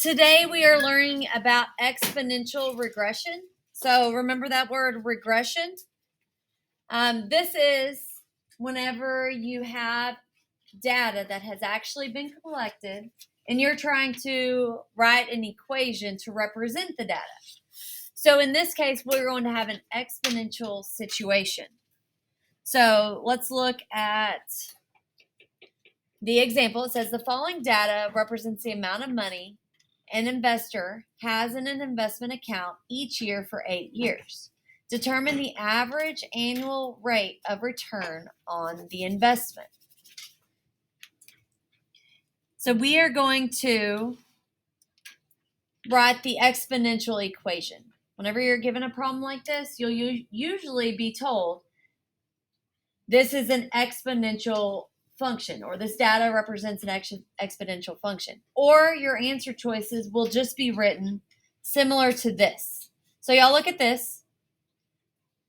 Today we are learning about exponential regression. So remember that word regression? This is whenever you have data that has actually been collected and you're trying to write an equation to represent the data. So in this case, we're going to have an exponential situation. So let's look at the example. It says the following data represents the amount of money an investor has in an investment account each year for 8 years. Determine the average annual rate of return on the investment. So we are going to write the exponential equation. Whenever you're given a problem like this, you'll usually be told this is an exponential function, or this data represents an exponential function, or your answer choices will just be written similar to this. So y'all look at this.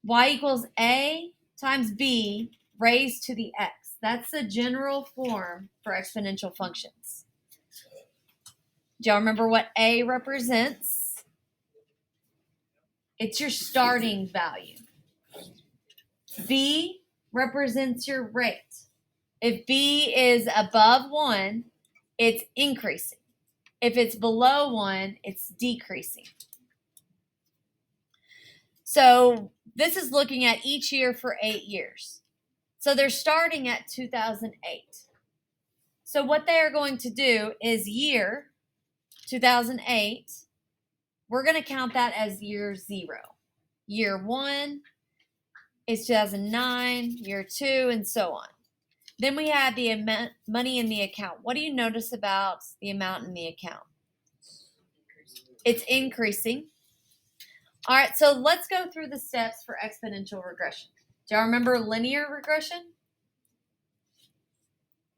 Y equals A times B raised to the X. That's the general form for exponential functions. Do y'all remember what A represents? It's your starting value. B represents your rate. If B is above 1, it's increasing. If it's below 1, it's decreasing. So this is looking at each year for 8 years. So they're starting at 2008. So what they are going to do is year 2008, we're going to count that as year 0. Year 1 is 2009, year 2, and so on. Then we have the money in the account. What do you notice about the amount in the account? It's increasing. All right, so let's go through the steps for exponential regression. Do y'all remember linear regression?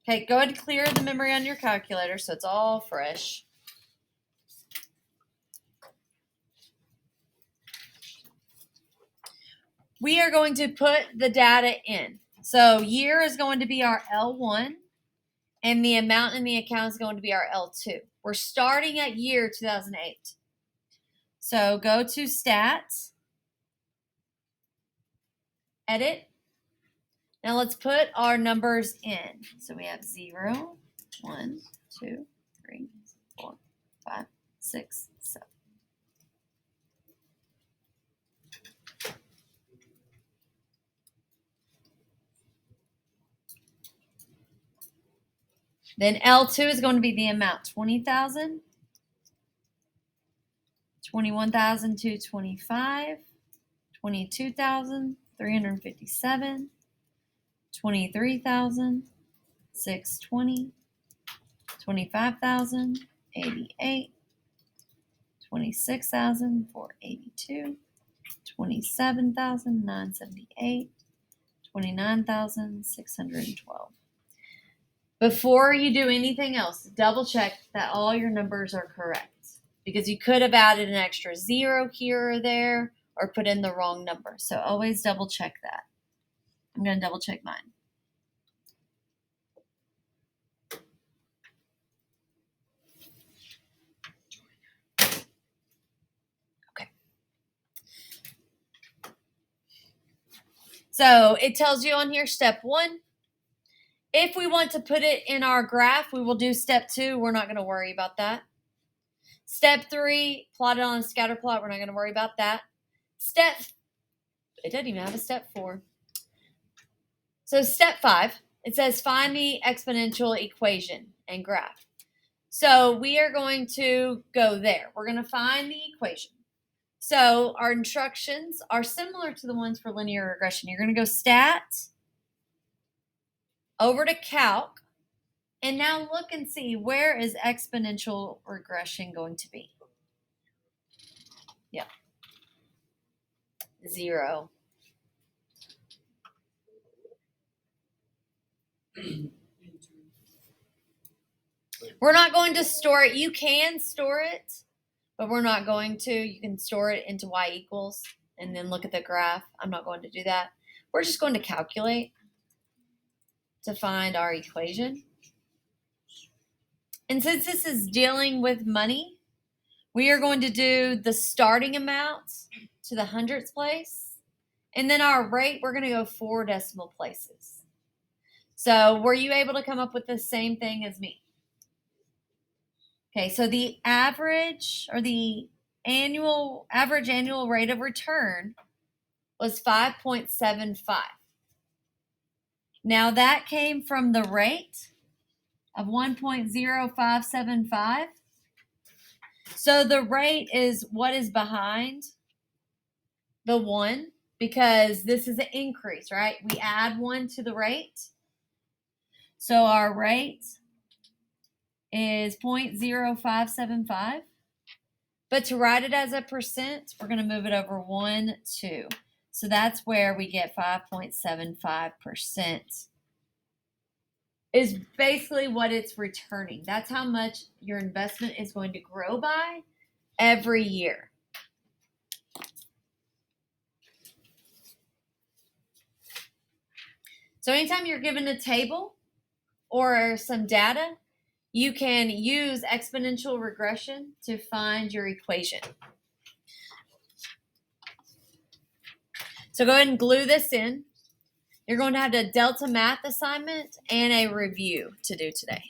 Okay, go ahead and clear the memory on your calculator so it's all fresh. We are going to put the data in. So year is going to be our L1, and the amount in the account is going to be our L2. We're starting at year 2008. So go to Stats, Edit. Now let's put our numbers in. So we have 0, 1, 2, 3, 4, 5, 6, 7. Then L2 is going to be the amount, 20,000, 21,225, 22,357, 23,620, 25,088, 26,482, 27,978, 29,612. Before you do anything else, double check that all your numbers are correct, because you could have added an extra 0 here or there or put in the wrong number. So always double check that. I'm going to double check mine. Okay. So it tells you on here, step 1. If we want to put it in our graph, we will do step 2. We're not going to worry about that. Step 3, plot it on a scatter plot. We're not going to worry about that. It doesn't even have a step 4. So step 5, it says find the exponential equation and graph. So we are going to go there. We're going to find the equation. So our instructions are similar to the ones for linear regression. You're going to go Stat, over to Calc, and now look and see, where is exponential regression going to be? Yeah. 0. We're not going to store it. You can store it, but we're not going to. You can store it into y equals and then look at the graph. I'm not going to do that. We're just going to calculate to find our equation. And since this is dealing with money, We are going to do the starting amount to the hundredths place. And then our rate, we're going to go 4 decimal places. So were you able to come up with the same thing as me? Okay, so the average or the average annual rate of return was 5.75. Now that came from the rate of 1.0575. So the rate is what is behind the 1 because this is an increase, right? We add 1 to the rate. So our rate is 0.0575. But to write it as a percent, we're going to move it over 1, 2. So that's where we get 5.75% is basically what it's returning. That's how much your investment is going to grow by every year. So anytime you're given a table or some data, you can use exponential regression to find your equation. So go ahead and glue this in. You're going to have a Delta Math assignment and a review to do today.